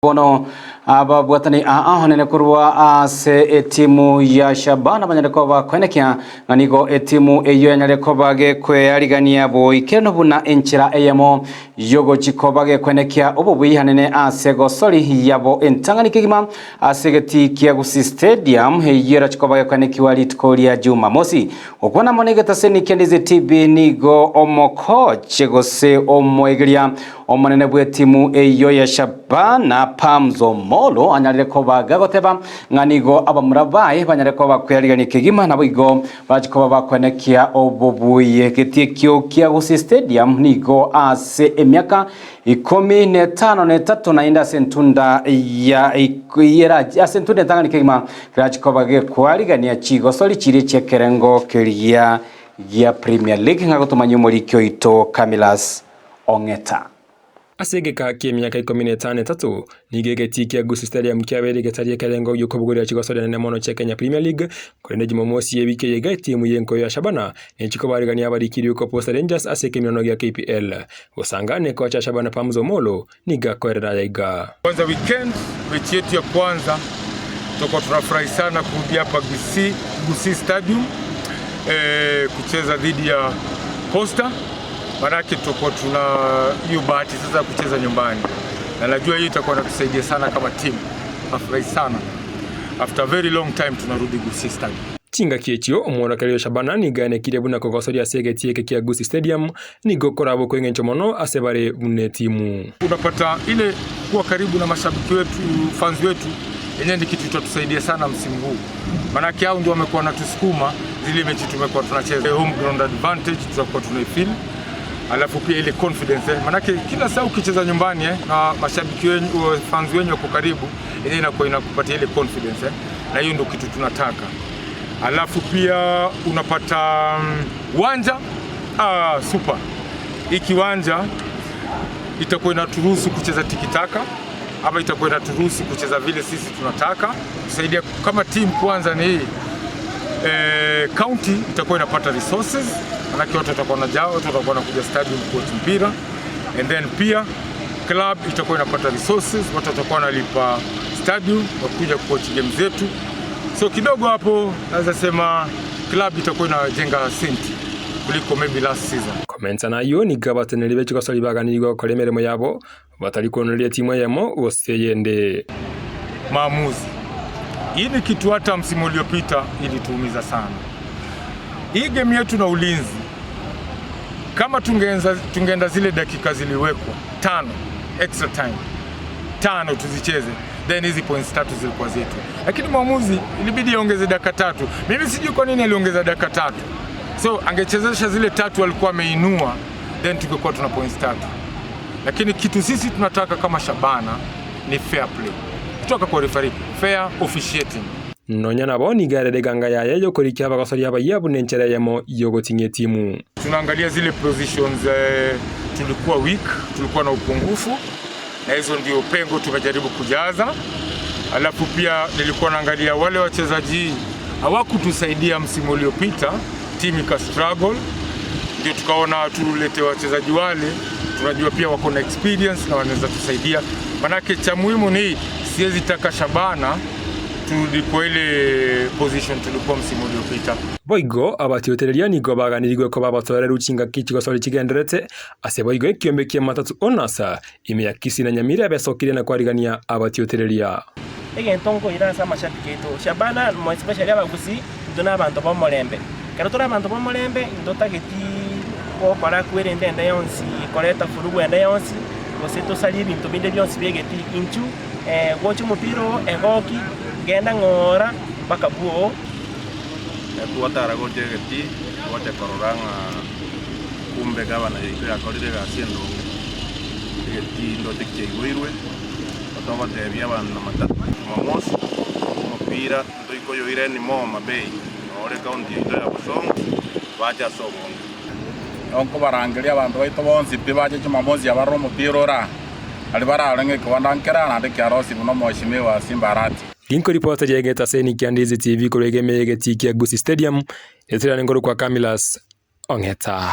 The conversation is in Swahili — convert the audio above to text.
Bono ababwatani ahonene kurwa ase timu ya Shabana banyarekoba kwenekia nganigo timu eyo yanyarekobage kwe aligania bo ikeno buna enchira eyamo yogo chikobage kwenekia obubuyihanene ase gosori yabo entangani kigima ase geti Kiagusi Stadium heyera chikobage kwenekiwa litkolia Jumamosi okwana monege taseni kendize TB nigo omoko chegose omoegeria omonene bwe timu eyo ya Shabana Pamzo Molo anyarekobaga goteba nganigo abamurabaye banyarekoba kweligani kigima nabo igo bajikoba bakwenekia obubuye getikyo Kiagusi Stadium nigo ase emyaka 15 na inda sentunda ya ikuyera sentunda tangani kigima krachikoba ge kwaligani chigo soli chiri chekerengo kelia ya Premier League ngagotumanya muri kyo ito Kamilas Ongeta asegeka k'emyaka 13 nigegeti Kiagusi Stadium kyabere getarie kerengo yukobugurira chigosore ne mono Kenya Premier League kurende Jumamosi yebike yega timu yenko ya Shabana nechikobarigania abarikiri yuko Posta Rangers aseke miono ya KPL usangane kwa cha Shabana Pamzo Molo niga korera yega kwanza weekend mechi yetu ya kwanza toko tunafurahi sana kurudi hapa Kiagusi Stadium kucheza dhidi ya Posta. Manake tuko tuna hiyo bahati sasa kucheza nyumbani. Na najua hii itakuwa inatusaidia sana kama team. Nafurahi sana. After a very long time tunarudi Kiagusi Stadium. Tinga kiechio omwana kalio Shabana nigane kirebuna kogosori asegeti Kiagusi Stadium nigokora abo kwengencho mono asebare une timu. Unapata ile kuwa karibu na mashabiki wetu, fans wetu, yenyewe ni kitu kitatusaidia sana msimu huu. Manake hao ndio wamekuwa natusukuma zile mechi tumekuwa tunacheza. Home ground advantage tutakuwa tunaifeel. Alafu pia ile confidence manake kila saa ukicheza nyumbani na mashabiki wenyu fans wenyu wako karibu ile inakuwa inakupatia ile confidence na hiyo ndio kitu tunataka. Alafu pia unapata uwanja super. Hii kiwanja itakuwa inaturuhusu kucheza tikitaka ama itakuwa inaturuhusu kucheza vile sisi tunataka. Kusaidia kama team kwanza ni hii county itakuwa inapata resources. Manake watu watakuwa wanajao, watu watakuwa wanakuja stadium coach mpira. And then pia club itakuwa inapata resources, watu watakuwa wanalipa stadium wakuja coach game zetu. So kidogo hapo naweza sema club itakuwa inajenga senti kuliko maybe last season. Komenta nayo ni gabateneri becho gasoli baganirwa kolemeremo yabo batalikonoria timu yamo oseyende maamuzi. Hii ni kitu hata msimu uliopita ilituumiza sana. Hii game yetu na Ulinzi kama tungeenda zile dakika ziliwekwa 5 extra time 5 tuzicheze then hizi points 3 zilikuwa zetu, lakini mwamuzi ilibidi aongeze dakika 3. Mimi sijui kwa nini aliongeza dakika 3. So angechezesha zile 3 walikuwa ameinua then tungekuwa tuna points 3. Lakini kitu sisi tunataka kama Shabana ni fair play kutoka kwa referee, fair officiating. Nonyana boni gare de ganga ya yeyo korikia bagosori abayabu nenchera yamo yogotinye timu. Tunaangalia zile positions tulikuwa weak, tulikuwa na upungufu na hizo ndio pengo tumejaribu kujaza. Alafu pia nilikuwa naangalia wale wachezaji hawakutusaidia msimu uliopita, timu ika struggle. Ndio tukaona tulete wachezaji wale, tunajua pia wako na experience na wanaweza tusaidia. Manake cha muhimu ni siwezi taka Shabana turudi kwa ile position tulikuwa msimu uliopita. Boigo abatiotereria nigo baganirigwe ko babatore rucinga kichigosori kigenderete ase boigo ekiyombekie matatu onasa imeyakisi na Nyamira besokire na kwarigania abatiotereria egentongo irasa mashabiki eto Shabana mo especially abagusi ndona abantu bomolembe karotora abantu bomolembe ndotageti ko para kwere ndende yonsi koreta furugu ende yonsi goseto sali bintu binde byonsi begeti inchu gocho mupiro egoki genda ngora bakabuo kuatara goje geti goje kororanga kumbe gabana ya korire gasiendo geti ndo tekye igwirwe otoba tebya bana matatu Jumamosi mupira ndo ikoyo ireni moma bei ore county ya Busongo bacha sobongo onko barangiria abantu baito bonsi pibaje Jumamosi abaro mupira ora ali bararenge kwandangera na de kiarosi muno mheshimiwa Simbarati. Linko reporter jegeta seni Kiandizi TV kurege mege Kiagusi Stadium etirane ngoro kwa Kamilas Ongeta.